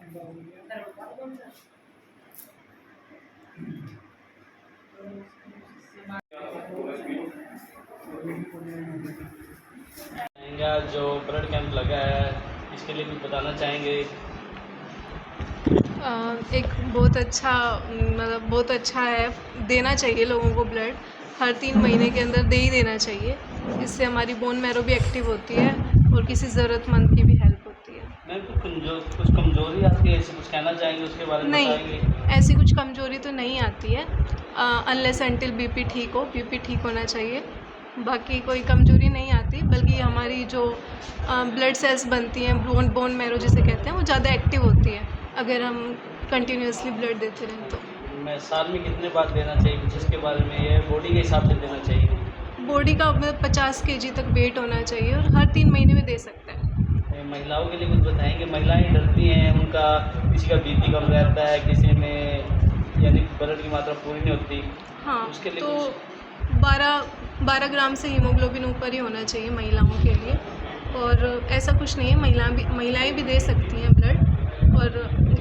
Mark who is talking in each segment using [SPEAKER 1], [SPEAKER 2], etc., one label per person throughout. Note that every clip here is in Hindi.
[SPEAKER 1] महंगा जो ब्लड कैंप लगा है इसके लिए कुछ बताना चाहेंगे?
[SPEAKER 2] एक बहुत अच्छा मतलब बहुत अच्छा है, देना चाहिए लोगों को ब्लड। हर 3 महीने के अंदर दे ही देना चाहिए। इससे हमारी बोन मैरो भी एक्टिव होती है और किसी ज़रूरतमंद की भी हेल्प होती है।
[SPEAKER 1] मैम कुछ कमज़ोरी आती है, ऐसे कुछ कहना चाहेंगे, उसके बारे में
[SPEAKER 2] नहीं,
[SPEAKER 1] बताएंगे?
[SPEAKER 2] ऐसी कुछ कमज़ोरी तो नहीं आती है, अनलेस अंटिल बीपी ठीक हो। बीपी ठीक होना चाहिए, बाकी कोई कमज़ोरी नहीं आती। बल्कि हमारी जो ब्लड सेल्स बनती हैं, बोन मैरो जिसे कहते हैं, वो ज़्यादा एक्टिव होती है अगर हम कंटिन्यूसली ब्लड देते रहें तो।
[SPEAKER 1] मैं साल में कितने बार देना चाहिए, कुछ इसके बारे में? ये बॉडी के हिसाब से देना चाहिए?
[SPEAKER 2] बॉडी का 50 केजी तक वेट होना चाहिए और हर 3 महीने में दे सकते हैं।
[SPEAKER 1] महिलाओं के लिए कुछ बताएंगे? महिलाएं डरती हैं, उनका किसी का बीपी कम रहता है, किसी में यानी ब्लड की मात्रा पूरी नहीं होती।
[SPEAKER 2] हाँ,
[SPEAKER 1] उसके लिए
[SPEAKER 2] तो
[SPEAKER 1] कुछ
[SPEAKER 2] 12 ग्राम से हीमोग्लोबिन ऊपर ही होना चाहिए महिलाओं के लिए। और ऐसा कुछ नहीं है, महिलाएं भी दे सकती हैं ब्लड, और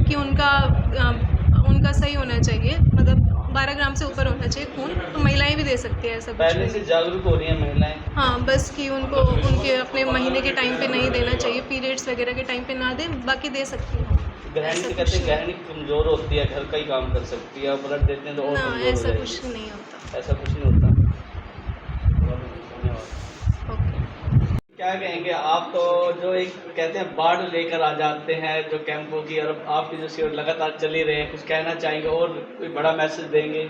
[SPEAKER 2] कि उनका सही होना चाहिए, मतलब 12 ग्राम से ऊपर होना चाहिए खून, तो महिलाएं भी दे सकती हैं, ऐसा कुछ
[SPEAKER 1] पहले
[SPEAKER 2] नहीं
[SPEAKER 1] से
[SPEAKER 2] है।
[SPEAKER 1] जागरूक हो रही हैं महिलाएं।
[SPEAKER 2] हाँ, बस कि उनको उनके अपने महीने के टाइम पे नहीं देना चाहिए, पीरियड्स वगैरह के टाइम पे ना दें, बाकी दे सकती हैं।
[SPEAKER 1] गृहिणी
[SPEAKER 2] ऐसा
[SPEAKER 1] से
[SPEAKER 2] कुछ
[SPEAKER 1] कहते हैं,
[SPEAKER 2] नहीं।
[SPEAKER 1] गृहिणी कमज़ोर होती है, घर का ही काम कर सकती है, और ब्लड देते हैं तो और
[SPEAKER 2] ना,
[SPEAKER 1] कमज़ोर हो
[SPEAKER 2] ऐसा
[SPEAKER 1] जाएगी।
[SPEAKER 2] कुछ नहीं होता।
[SPEAKER 1] ऐसा कुछ नहीं होता। धन्यवाद।
[SPEAKER 2] ओके।
[SPEAKER 1] क्या कहेंगे आप? तो जो एक कहते हैं बाढ़ लेकर आ जाते हैं जो कैंपों की, और आपकी जो सेवा लगातार चली रहे हैं, कुछ कहना चाहेंगे और कोई बड़ा मैसेज देंगे?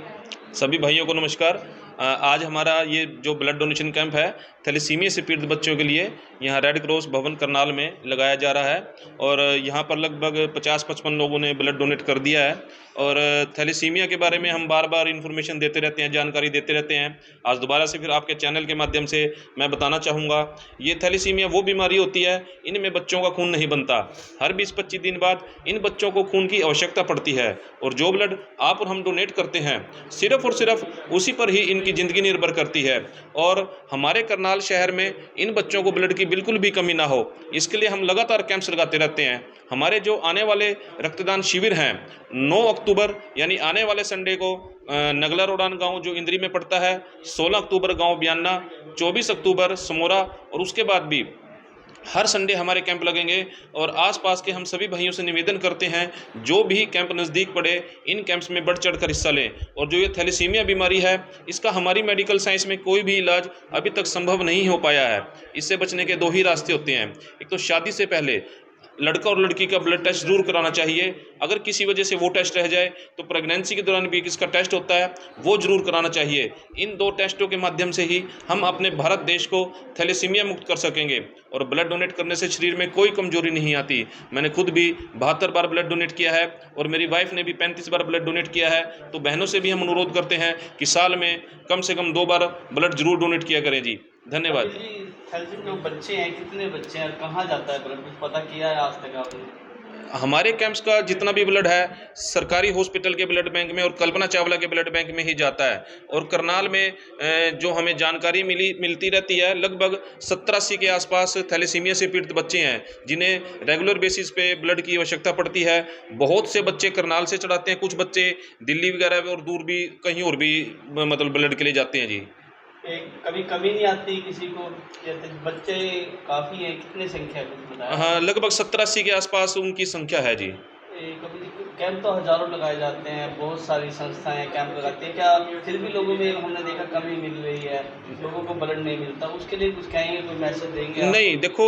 [SPEAKER 3] सभी भाइयों को नमस्कार। आज हमारा ये जो ब्लड डोनेशन कैंप है थैलेसीमिया से पीड़ित बच्चों के लिए यहाँ रेड क्रॉस भवन करनाल में लगाया जा रहा है, और यहाँ पर लगभग 50-55 लोगों ने ब्लड डोनेट कर दिया है। और थैलेसीमिया के बारे में हम बार बार इन्फॉर्मेशन देते रहते हैं, जानकारी देते रहते हैं। आज दोबारा से फिर आपके चैनल के माध्यम से मैं बताना चाहूँगा, ये थैलेसीमिया वो बीमारी होती है, इनमें बच्चों का खून नहीं बनता। हर 20-25 दिन बाद इन बच्चों को खून की आवश्यकता पड़ती है, और जो ब्लड आप और हम डोनेट करते हैं सिर्फ और सिर्फ उसी पर ही इनकी ज़िंदगी निर्भर करती है। और हमारे करनाल शहर में इन बच्चों को ब्लड की बिल्कुल भी कमी ना हो, इसके लिए हम लगातार कैंप्स लगाते रहते हैं। हमारे जो आने वाले रक्तदान शिविर हैं 9 अक्टूबर यानी आने वाले संडे को नगला रोडान गांव जो इंद्री में पड़ता है, 16 अक्टूबर गांव बयाना, 24 अक्टूबर समोरा, और उसके बाद भी हर संडे हमारे कैंप लगेंगे। और आसपास के हम सभी भाइयों से निवेदन करते हैं, जो भी कैंप नज़दीक पड़े इन कैंप्स में बढ़ चढ़कर हिस्सा लें। और जो ये थैलेसीमिया बीमारी है, इसका हमारी मेडिकल साइंस में कोई भी इलाज अभी तक संभव नहीं हो पाया है। इससे बचने के 2 ही रास्ते होते हैं। एक तो शादी से पहले लड़का और लड़की का ब्लड टेस्ट जरूर कराना चाहिए। अगर किसी वजह से वो टेस्ट रह जाए तो प्रेगनेंसी के दौरान भी इसका टेस्ट होता है, वो जरूर कराना चाहिए। इन 2 टेस्टों के माध्यम से ही हम अपने भारत देश को थैलेसीमिया मुक्त कर सकेंगे। और ब्लड डोनेट करने से शरीर में कोई कमजोरी नहीं आती। मैंने खुद भी 72 बार ब्लड डोनेट किया है, और मेरी वाइफ ने भी 35 बार ब्लड डोनेट किया है। तो बहनों से भी हम अनुरोध करते हैं कि साल में कम से कम 2 बार ब्लड जरूर डोनेट किया करें जी। धन्यवाद।
[SPEAKER 1] थैलेसीमिया में बच्चे हैं, कितने बच्चे हैं, कहाँ जाता है ब्लड? कुछ पता किया है आज तक आपने?
[SPEAKER 3] हमारे कैंप्स का जितना भी ब्लड है सरकारी हॉस्पिटल के ब्लड बैंक में और कल्पना चावला के ब्लड बैंक में ही जाता है। और करनाल में जो हमें जानकारी मिलती रहती है, लगभग 70-80 के आसपास थैलेसीमिया से पीड़ित बच्चे हैं जिन्हें रेगुलर बेसिस पे ब्लड की आवश्यकता पड़ती है। बहुत से बच्चे करनाल से चढ़ाते हैं, कुछ बच्चे दिल्ली वगैरह और दूर भी कहीं और भी मतलब ब्लड के लिए जाते हैं जी।
[SPEAKER 1] कभी कमी नहीं आती किसी को? जैसे बच्चे काफ़ी हैं, कितनी संख्या है कुछ बताया?
[SPEAKER 3] हाँ, लगभग 70-80 के आसपास उनकी संख्या है जी।
[SPEAKER 1] कभी कैंप तो हज़ारों लगाए जाते हैं, बहुत सारी संस्थाएं कैंप लगाती हैं, क्या फिर भी लोगों में हमने देखा कमी मिल रही है, लोगों को ब्लड नहीं मिलता? उसके लिए कुछ कहेंगे, कोई मैसेज देंगे आप?
[SPEAKER 3] नहीं, देखो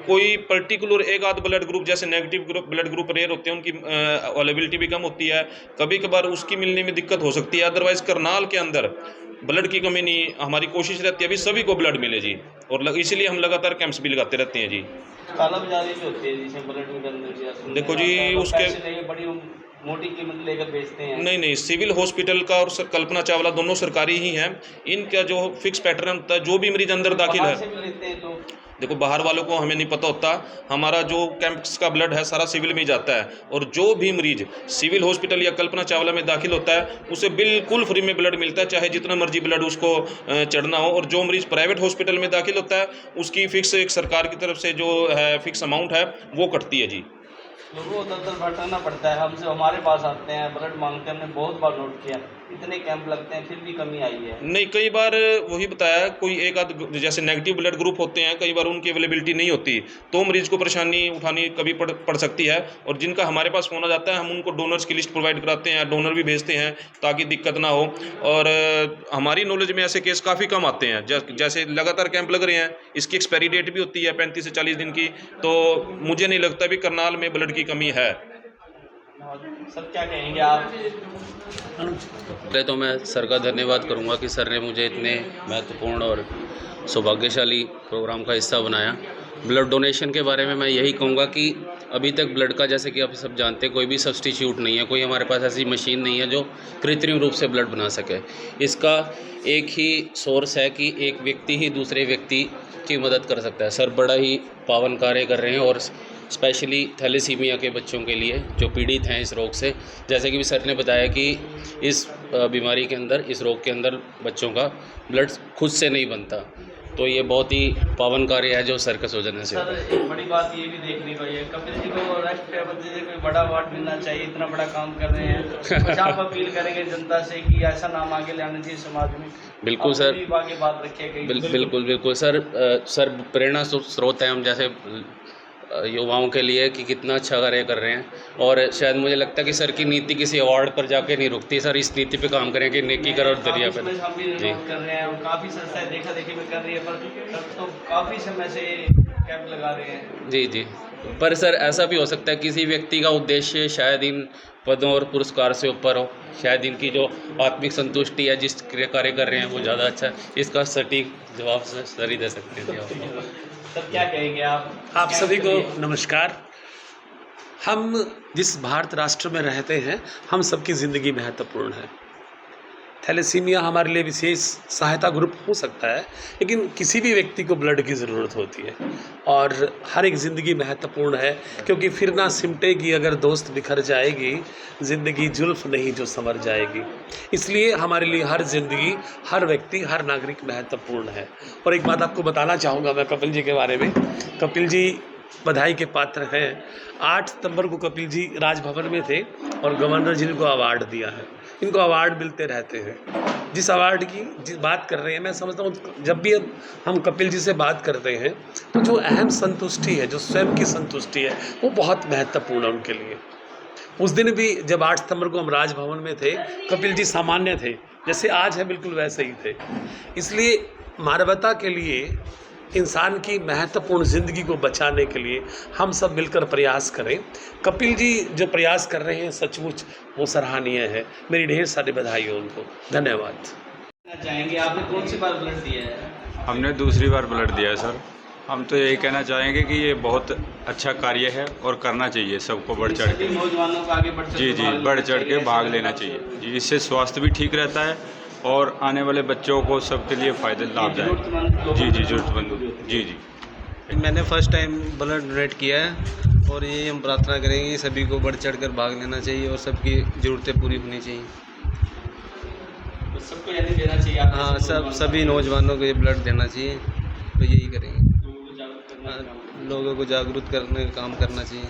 [SPEAKER 3] कोई पर्टिकुलर एक आध ब्लड ग्रुप, जैसे negative group blood group rare होते हैं, उनकी अवेलेबिलिटी भी कम होती है, कभी कभार उसकी मिलने में दिक्कत हो सकती है। अदरवाइज करनाल के अंदर ब्लड की कमी नहीं, हमारी कोशिश रहती है अभी सभी को ब्लड मिले जी। और इसीलिए हम लगातार कैंप्स भी लगाते रहते हैं जी।
[SPEAKER 1] काला बाजारी भी होती है जिसे ब्लड के अंदर?
[SPEAKER 3] देखो जी, उसके
[SPEAKER 1] बड़ी मोटी कीमत लेकर बेचते हैं।
[SPEAKER 3] नहीं, सिविल हॉस्पिटल का और कल्पना चावला दोनों सरकारी ही हैं। इनका जो फिक्स पैटर्न होता है, जो भी मरीज अंदर दाखिल है,
[SPEAKER 1] से भी लेते हैं लोग।
[SPEAKER 3] देखो बाहर वालों को हमें नहीं पता होता। हमारा जो कैंप्स का ब्लड है सारा सिविल में ही जाता है, और जो भी मरीज सिविल हॉस्पिटल या कल्पना चावला में दाखिल होता है उसे बिल्कुल फ्री में ब्लड मिलता है, चाहे जितना मर्जी ब्लड उसको चढ़ना हो। और जो मरीज प्राइवेट हॉस्पिटल में दाखिल होता है उसकी फिक्स एक सरकार की तरफ से जो है फिक्स अमाउंट है वो कटती है जी।
[SPEAKER 1] लोगों को दर भटकना पड़ता है। हमसे हमारे पास आते हैं, ब्लड मांगते हैं। हमने बहुत बार नोट किया, इतने कैंप लगते हैं फिर भी कमी आई है।
[SPEAKER 3] नहीं, कई बार वही बताया, कोई एक आध जैसे नेगेटिव ब्लड ग्रुप होते हैं, कई बार उनकी अवेलेबिलिटी नहीं होती, तो मरीज को परेशानी उठानी कभी पड़ सकती है। और जिनका हमारे पास फ़ोन आ जाता है, हम उनको डोनर्स की लिस्ट प्रोवाइड कराते हैं, डोनर भी भेजते हैं ताकि दिक्कत ना हो। और हमारी नॉलेज में ऐसे केस काफ़ी कम आते हैं। जैसे लगातार कैंप लग रहे हैं, इसकी एक्सपायरी डेट भी होती है 35 से 40 दिन की, तो मुझे नहीं लगता भी करनाल में ब्लड की कमी है।
[SPEAKER 1] सर क्या कहेंगे आप?
[SPEAKER 4] पहले तो मैं सर का धन्यवाद करूंगा कि सर ने मुझे इतने महत्वपूर्ण और सौभाग्यशाली प्रोग्राम का हिस्सा बनाया। ब्लड डोनेशन के बारे में मैं यही कहूंगा कि अभी तक ब्लड का, जैसे कि आप सब जानते हैं, कोई भी सब्स्टिट्यूट नहीं है, कोई हमारे पास ऐसी मशीन नहीं है जो कृत्रिम रूप से ब्लड बना सके। इसका एक ही सोर्स है कि एक व्यक्ति ही दूसरे व्यक्ति की मदद कर सकता है। सर बड़ा ही पावन कार्य कर रहे हैं और स्पेशली थैलेसीमिया के बच्चों के लिए जो पीड़ित हैं इस रोग से। जैसे कि भी सर ने बताया कि इस बीमारी के अंदर, इस रोग के अंदर बच्चों का ब्लड खुद से नहीं बनता, तो ये बहुत ही पावन कार्य है जो सर के सौजन्य से।
[SPEAKER 1] सर एक बड़ी बात ये भी देखनी पड़ी है, कपिल जी को राष्ट्रपति जी से कोई बड़ा अवार्ड मिलना चाहिए, इतना बड़ा काम कर रहे हैं। कुछ आप अपील करेंगे जनता से कि ऐसा नाम आगे लाना चाहिए समाज में?
[SPEAKER 4] बिल्कुल सर,
[SPEAKER 1] आगे बात रखिए।
[SPEAKER 4] बिल्कुल सर प्रेरणा स्रोत है हम जैसे युवाओं के लिए कि कितना अच्छा कार्य कर रहे हैं। और शायद मुझे लगता है कि सर की नीति किसी अवार्ड पर जाके नहीं रुकती। सर इस नीति पे काम करें कि नेकी करो और दरिया पे।
[SPEAKER 1] हम भी जी कर रहे हैं और काफ़ी संस्थाएं देखा देखी में कर रही है, पर तो काफ़ी समय से कैंप लगा रहे हैं।
[SPEAKER 4] जी पर सर ऐसा भी हो सकता है किसी व्यक्ति का उद्देश्य शायद इन पदों और पुरस्कार से ऊपर हो, शायद इनकी जो आत्मिक संतुष्टि है जिस कार्य कर रहे हैं वो ज़्यादा अच्छा है। इसका सटीक जवाब सर ही दे सकते हैं।
[SPEAKER 1] सर क्या कहेंगे आप
[SPEAKER 5] सभी को नमस्कार। हम जिस भारत राष्ट्र में रहते हैं, हम सबकी ज़िंदगी महत्वपूर्ण है। थैलेसीमिया हमारे लिए विशेष सहायता ग्रुप हो सकता है, लेकिन किसी भी व्यक्ति को ब्लड की ज़रूरत होती है और हर एक ज़िंदगी महत्वपूर्ण है, क्योंकि फिर ना सिमटेगी अगर दोस्त बिखर जाएगी, ज़िंदगी जुल्फ नहीं जो संवर जाएगी। इसलिए हमारे लिए हर ज़िंदगी, हर व्यक्ति, हर नागरिक महत्वपूर्ण है। और एक बात आपको बताना चाहूँगा मैं कपिल जी के बारे में। कपिल जी बधाई के पात्र हैं। 8 सितंबर को कपिल जी राजभवन में थे और गवर्नर जी ने इनको अवार्ड दिया है। इनको अवार्ड मिलते रहते हैं। जिस अवार्ड की बात कर रहे हैं, मैं समझता हूँ जब भी हम कपिल जी से बात करते हैं तो जो अहम संतुष्टि है, जो स्वयं की संतुष्टि है, वो बहुत महत्वपूर्ण है उनके लिए। उस दिन भी जब 8 सितंबर को हम राजभवन में थे, कपिल जी सामान्य थे, जैसे आज है बिल्कुल वैसे ही थे। इसलिए मानवता के लिए, इंसान की महत्वपूर्ण ज़िंदगी को बचाने के लिए हम सब मिलकर प्रयास करें। कपिल जी जो प्रयास कर रहे हैं सचमुच वो सराहनीय है। मेरी ढेर सारी बधाई हो उनको। धन्यवाद।
[SPEAKER 1] चाहेंगे आपने कौन सी बार ब्लड दिया है?
[SPEAKER 6] हमने दूसरी बार ब्लड दिया है सर। हम तो यही कहना चाहेंगे कि ये बहुत अच्छा कार्य है और करना चाहिए सबको बढ़ चढ़ के।
[SPEAKER 1] नौजवानों को आगे
[SPEAKER 6] बढ़ चढ़ के भाग लेना चाहिए जी। इससे स्वास्थ्य भी ठीक रहता है और आने वाले बच्चों को सबके लिए फ़ायदे लाभदायक। जी ज़रूरतमंद। जी
[SPEAKER 7] मैंने फर्स्ट टाइम ब्लड डोनेट किया है और ये हम प्रार्थना करेंगे कि सभी को बढ़ चढ़ कर भाग लेना चाहिए और सबकी ज़रूरतें पूरी होनी चाहिए।
[SPEAKER 1] तो सबको यानी देना चाहिए।
[SPEAKER 7] हाँ, सभी नौजवानों को ये ब्लड देना चाहिए, तो यही करेंगे। लोगों को जागरूक करने का काम करना चाहिए।